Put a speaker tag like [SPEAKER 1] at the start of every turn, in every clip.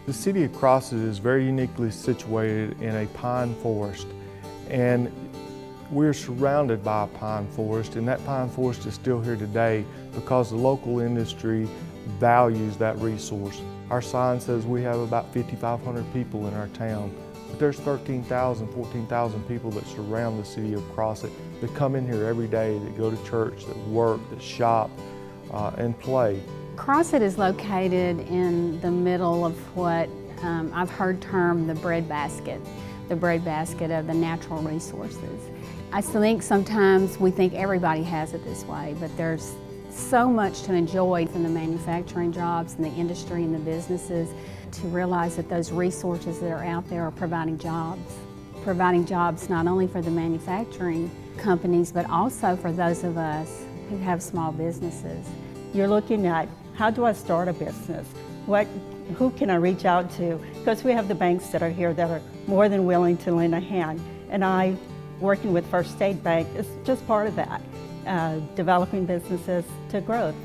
[SPEAKER 1] The city of Crossett is very uniquely situated in a pine forest, and we're surrounded by a pine forest, and that pine forest is still here today because the local industry values that resource. Our sign says we have about 5,500 people in our town, but there's 13,000, 14,000 people that surround the city of Crossett that come in here every day, that go to church, that work, that shop, and play.
[SPEAKER 2] Crossett is located in the middle of what I've heard termed the breadbasket of the natural resources. I think sometimes we think everybody has it this way, but there's so much to enjoy from the manufacturing jobs and the industry and the businesses to realize that those resources that are out there are providing jobs not only for the manufacturing companies, but also for those of us who have small businesses.
[SPEAKER 3] You're looking at, how do I start a business? Who can I reach out to? Because we have the banks that are here that are more than willing to lend a hand. And working with First State Bank is just part of that, developing businesses to growth.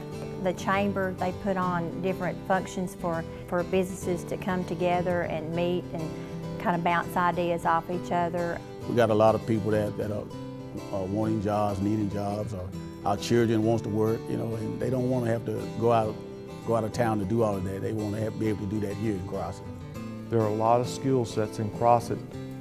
[SPEAKER 4] The chamber, they put on different functions for businesses to come together and meet and kind of bounce ideas off each other.
[SPEAKER 5] We got a lot of people that are wanting jobs, needing jobs, or our children wants to work, and they don't want to have to go out of town to do all of that. They want to be able to do that here in Crossett.
[SPEAKER 1] There are a lot of skill sets in Crossett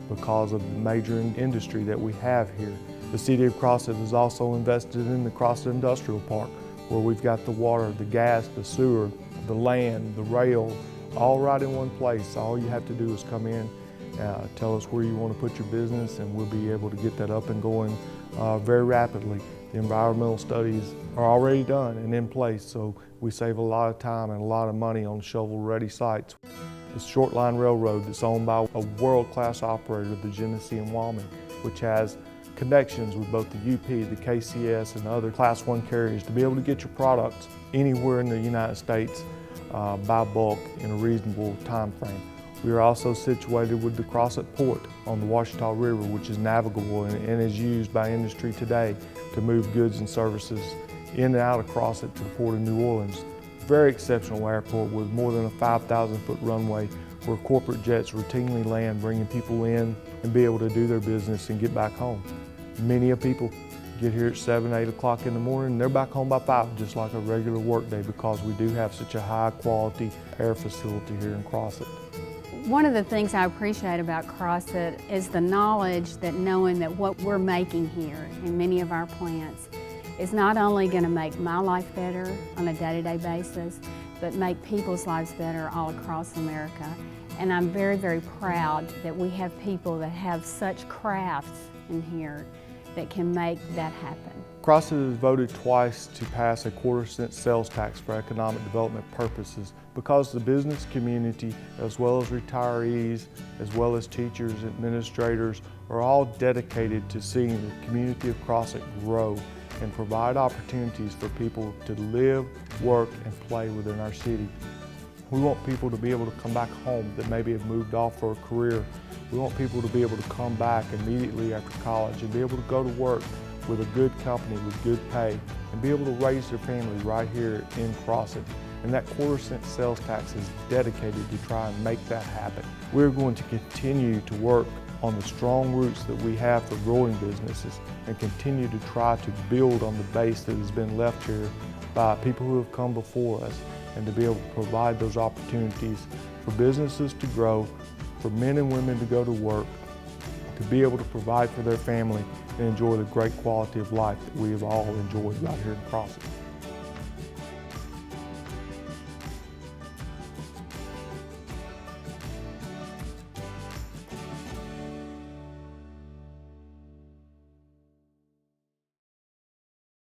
[SPEAKER 1] because of the major industry that we have here. The city of Crossett has also invested in the Crossett Industrial Park, where we've got the water, the gas, the sewer, the land, the rail, all right in one place. All you have to do is come in, tell us where you want to put your business, and we'll be able to get that up and going very rapidly. The environmental studies are already done and in place, so we save a lot of time and a lot of money on shovel-ready sites. The Short Line Railroad that's owned by a world-class operator, the Genesee and Wyoming, which has connections with both the UP, the KCS, and other Class 1 carriers to be able to get your products anywhere in the United States by bulk in a reasonable time frame. We are also situated with the Crossett Port on the Ouachita River, which is navigable and is used by industry today to move goods and services in and out of Crossett to the Port of New Orleans. Very exceptional airport with more than a 5,000-foot runway where corporate jets routinely land, bringing people in and be able to do their business and get back home. Many of people get here at 7, 8 o'clock in the morning, and they're back home by 5, just like a regular work day, because we do have such a high-quality air facility here in Crossett.
[SPEAKER 2] One of the things I appreciate about Crossett is the knowledge that knowing that what we're making here in many of our plants is not only going to make my life better on a day-to-day basis, but make people's lives better all across America. And I'm very, very proud that we have people that have such crafts in here that can make that happen.
[SPEAKER 1] Crossett has voted twice to pass a 1/4-cent sales tax for economic development purposes because the business community, as well as retirees, as well as teachers, administrators, are all dedicated to seeing the community of Crossett grow and provide opportunities for people to live, work, and play within our city. We want people to be able to come back home that maybe have moved off for a career. We want people to be able to come back immediately after college and be able to go to work with a good company with good pay and be able to raise their family right here in Crossett. And that 1/4-cent sales tax is dedicated to try and make that happen. We're going to continue to work on the strong roots that we have for growing businesses and continue to try to build on the base that has been left here by people who have come before us, and to be able to provide those opportunities for businesses to grow, for men and women to go to work, to be able to provide for their family and enjoy the great quality of life that we have all enjoyed right here in Crossett.